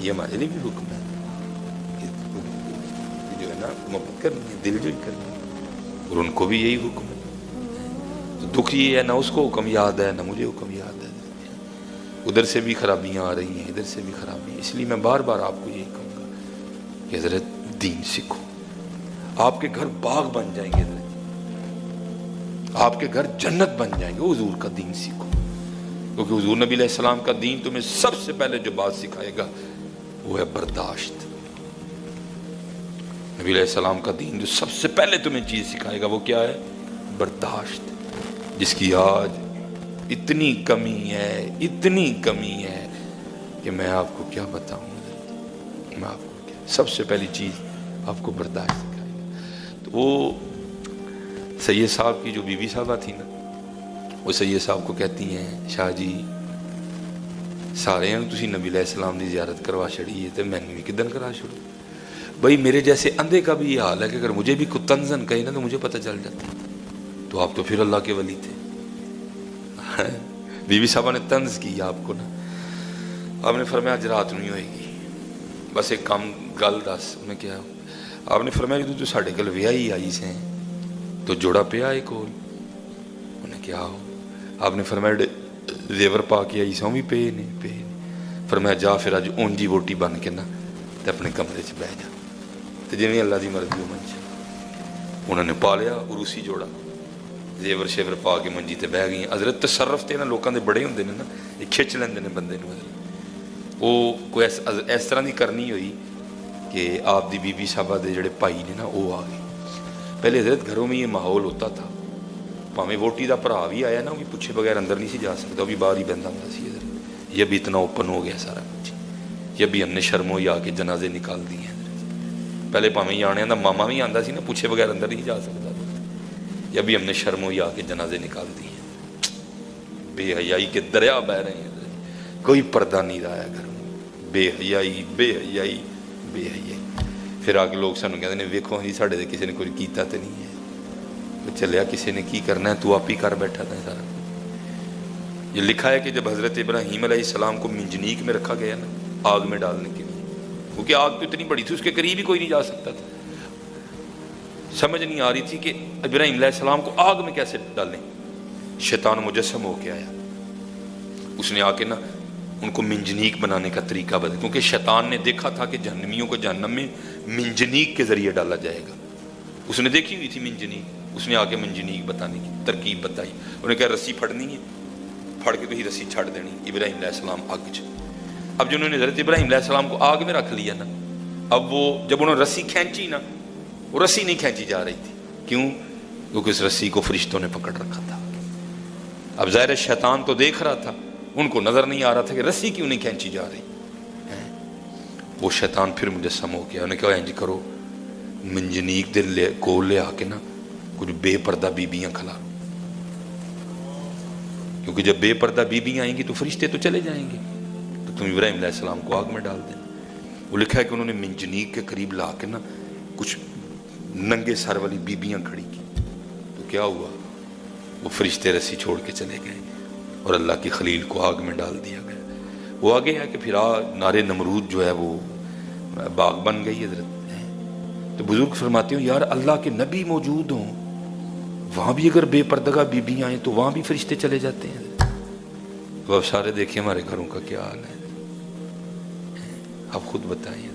یہ ہمارے لیے بھی حکم ہے کہ جو ہے نا محبت کرنی ہے، دل جوئی کرنی ہے، اور ان کو بھی یہی حکم ہے۔ تو دکھ یہ ہے، نہ اس کو حکم یاد ہے نہ مجھے حکم یاد ہے، ادھر سے بھی خرابیاں آ رہی ہیں، ادھر سے بھی خرابیاں، اس لیے میں بار بار آپ کو یہی کہوں گا کہ حضرت دین سیکھو، آپ کے گھر باغ بن جائیں گے حضرت، آپ کے گھر جنت بن جائیں گے، حضور کا دین سیکھو، کیونکہ حضور نبی علیہ السلام کا دین تمہیں سب سے پہلے جو بات سکھائے گا وہ ہے برداشت۔ نبی علیہ السلام کا دین جو سب سے پہلے تمہیں چیز سکھائے گا وہ کیا ہے؟ برداشت، جس کی آج اتنی کمی ہے، اتنی کمی ہے کہ میں آپ کو کیا بتاؤں، میں آپ کو کیا، سب سے پہلی چیز آپ کو برداشت سکھائے گا۔ تو وہ سید صاحب کی جو بی بی صاحبہ تھی نا، وہ سید صاحب کو کہتی ہیں شاہ جی سارے ہیں تسی نبی علیہ السلام دی زیارت کروا چھڑی ہے تو میں نے بھی کدن کرا چھوڑوں، بھائی میرے جیسے اندھے کا بھی یہ حال ہے کہ اگر مجھے بھی کوئی تنزن کہیں نا تو مجھے پتہ چل جاتا، تو آپ تو پھر اللہ کے ولی تھے۔ بی بی صاحبہ نے طنز کی آپ کو نا، آپ نے فرمایا آج رات نہیں ہوئے گی، بس ایک کام گل دس، انہیں کیا؟ آپ نے فرمایا جدو تو ساڑھے کل ویاہی آئی سے تو جوڑا پیا ایک کول، انہیں کیا ہو؟ آپ نے فرمایا زیور پا کے آئی سوں بھی پے نہیں پے نہیں، فرمایا جا پھر اج اونجی ووٹی بن کے نا تے اپنے کمرے چ بہ جا تے جویں اللہ دی مرضی منچ۔ انہوں نے پا لیا عروسی جوڑا، زیور شیور پا کے منجی تے بہ گئی۔ حضرت تصرف تے نا لوکاں دے بڑے ہوندے نے نا، یہ کھچ لیندے نے بندے نوں، وہ کوئی اس طرح دی کرنی ہوئی کہ آپ دی بی بی صاحبہ دے جڑے بھائی نے نا وہ آ گئے۔ پہلے حضرت گھروں میں یہ ماحول ہوتا تھا، پاویں ووٹی دا بھرا بھی آیا نا وہ بھی پوچھے بغیر اندر نہیں سی جا سکتا، وہ بھی باہر ہی بہندا ہوندا سی۔ حضرت یہ بھی اتنا اوپن ہو گیا سارا کچھ، یہ بھی ہم نے شرموں ہی آ کے جنازے نکال دیے ہیں۔ پہلے پاویں آنے دا ماما بھی آندا سی نا، پوچھے بغیر اندر نہیں جا سکتا، یہ بھی ہم نے شرموں ہی آ کے جنازے نکال دیے ہیں۔ بے حیائی کے دریا بہ رہے ہیں، کوئی پردہ نہیں رہا گھر میں، بے حیائی بے حیائی بے حیائی۔ پھر آگے لوگ سانوں کہتے ہیں ویکھو جی ساڈے تے کسی نے کوئی کیتا تو نہیں ہے، چلیا کسی نے کی کرنا ہے، تو آپ ہی کر بیٹھا تھا سارا۔ یہ لکھا ہے کہ جب حضرت ابراہیم علیہ السلام کو منجنیق میں رکھا گیا نا آگ میں ڈالنے کے لیے، کیونکہ آگ تو اتنی بڑی تھی اس کے قریب ہی کوئی نہیں جا سکتا تھا، سمجھ نہیں آ رہی تھی کہ ابراہیم علیہ السلام کو آگ میں کیسے ڈالیں۔ شیطان مجسم ہو کے آیا، اس نے آ کے نا ان کو منجنیق بنانے کا طریقہ بدلا، کیونکہ شیطان نے دیکھا تھا کہ جہنمیوں کو جہنم میں منجنیق کے ذریعے ڈالا جائے گا، اس نے دیکھی ہوئی تھی منجنیق، اس نے آ کے منجنیق بتانے کی ترکیب بتائی، انہوں نے کہا رسی پھڑنی ہے، پھڑ کے تو ہی رسی چھڑ دینی، ابراہیم علیہ السلام آگ چ۔ اب جنہوں نے حضرت ابراہیم علیہ السلام کو آگ میں رکھ لیا نا، اب وہ جب انہوں نے رسی کھینچی نا، وہ رسی نہیں کھینچی جا رہی تھی، کیوں؟ کیونکہ اس رسی کو فرشتوں نے پکڑ رکھا تھا۔ اب ظاہر شیطان تو دیکھ رہا تھا، ان کو نظر نہیں آ رہا تھا کہ رسی کیوں نہیں کھینچی جا رہی۔ وہ شیطان پھر مجسم ہو گیا، انہوں نے کہا انج کرو منجنیق دے کول لے آ کے نا کچھ بے پردہ بیبیاں کھلا، کیونکہ جب بے پردہ بیبیاں آئیں گی تو فرشتے تو چلے جائیں گے، تو تم ابراہیم علیہ السلام کو آگ میں ڈال دینا۔ وہ لکھا ہے کہ انہوں نے منجنیق کے قریب لا کے نا کچھ ننگے سر والی بیبیاں کھڑی کی، تو کیا ہوا؟ وہ فرشتے رسی چھوڑ کے چلے گئے اور اللہ کی خلیل کو آگ میں ڈال دیا گیا۔ وہ آگے ہے کہ پھر نارے نمرود جو ہے وہ باغ بن گئی حضرت۔ تو بزرگ فرماتے ہوں یار اللہ کے نبی موجود ہوں، وہاں بھی اگر بے پردگاہ بیبیاں آئیں تو وہاں بھی فرشتے چلے جاتے ہیں۔ تو اب سارے دیکھیں ہمارے گھروں کا کیا حال ہے، آپ خود بتائیے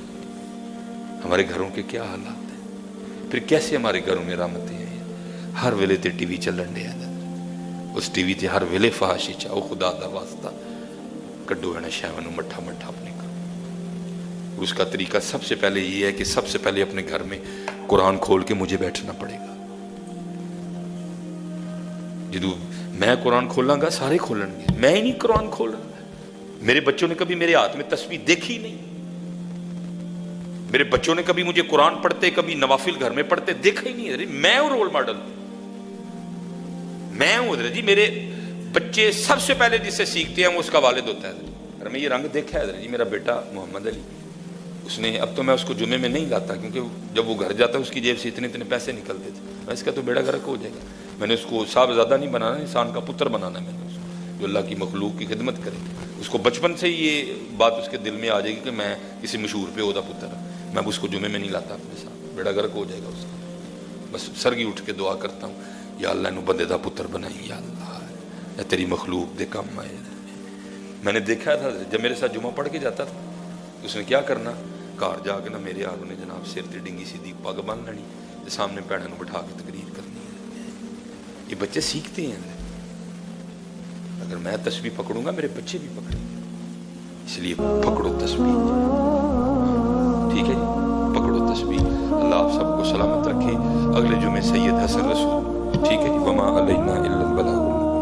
ہمارے گھروں کے کیا حالات ہیں، پھر کیسے ہمارے گھروں میں رحمتیں ہیں۔ ہر ویلے تے ٹی وی چلن دے ہیں، اس ٹی وی تے ہر ویلے فحاشی چاہو، خدا دا واسطہ کڈو ہے نا شہوانوں مٹھا مٹھا اپنے گھر۔ اس کا طریقہ سب سے پہلے یہ ہے کہ سب سے پہلے اپنے گھر میں قرآن کھول کے مجھے بیٹھنا پڑے گا۔ جدو میں قرآن کھولاں گا سارے کھولن گے، میں ہی نہیں قرآن کھول رہا۔ میرے بچوں نے کبھی میرے ہاتھ میں تسبیح دیکھی نہیں، میرے بچوں نے کبھی مجھے قرآن پڑھتے، کبھی نوافل گھر میں پڑھتے دیکھا ہی نہیں۔ میں ہوں رول ماڈل، میں ہوں حضرت جی۔ میرے بچے سب سے پہلے جس سے سیکھتے ہیں وہ اس کا والد ہوتا ہے۔ اور میں یہ رنگ دیکھا ہے حضرت جی، میرا بیٹا محمد علی، اس نے اب تو میں اس کو جمعے میں نہیں لاتا کیونکہ جب وہ گھر جاتا ہے اس کی جیب سے اتنے اتنے پیسے نکلتے تھے، اس کا تو بیڑا گرک ہو جائے گا۔ میں نے اس کو صاحب زیادہ نہیں بنانا، انسان کا پتر بنانا ہے، میں نے اس کو جو اللہ کی مخلوق کی خدمت کرے۔ اس کو بچپن سے ہی یہ بات اس کے دل میں آ جائے گی کہ میں کسی مشہور پہ ہوتا پتر میں اس کو جمعے میں نہیں لاتا اپنے ساتھ، بیڑا گرک ہو جائے گا اس کا۔ بس سرگی اٹھ کے دعا کرتا ہوں، یا اللہ انہوں بندے دا پتر بنائی، یا اللہ یا تیری مخلوق دے کام آئے۔ میں نے دیکھا تھا جب میرے ساتھ جمعہ پڑھ کے جاتا تھا، اس نے کیا کرنا، گھر جا کے نا میرے آل نے جناب سر تے ڈنگی سیدھی پگ بن لینی، سامنے بھینوں کو بٹھا کے تقریر کرنی۔ یہ بچے سیکھتے ہیں، اگر میں تسبیح پکڑوں گا میرے بچے بھی پکڑیں گے، اس لیے پکڑو تسبیح، ٹھیک ہے جی، پکڑو تسبیح۔ اللہ آپ سب کو سلامت رکھے۔ اگلے جمعے سید حسن رسول، ٹھیک ہے جی، وما علینا الا البلاغ۔